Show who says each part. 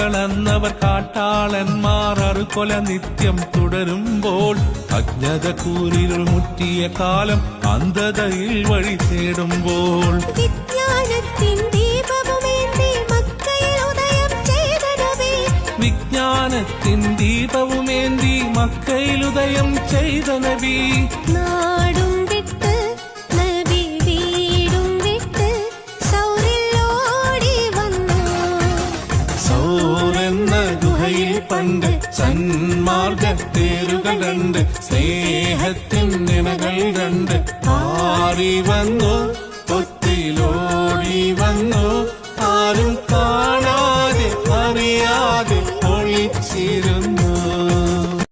Speaker 1: മക്കളെന്നവർ കാട്ടാളന്മാർ അറുകൊല നിത്യം തുടരുമ്പോൾ അജ്ഞത കൂരിരുൾ മുറ്റിയ കാലം അന്ധതയിൽ വഴി തേടുമ്പോൾ
Speaker 2: വിജ്ഞാനത്തിൻ ദീപവുമേന്തി മക്കയിലുദയം ചെയ്ത നബി നാടും വിട്ട് നബി വീടും വിട്ട് സൗറിലോടി വന്നു.
Speaker 1: സൗറെന്ന ഗുഹയിൽ പണ്ട് സന്മാർഗത്തേരുകൾ രണ്ട് സ്നേഹത്തിൻ നിണകൾ രണ്ട് ആറി വന്നു ഒത്തിലോ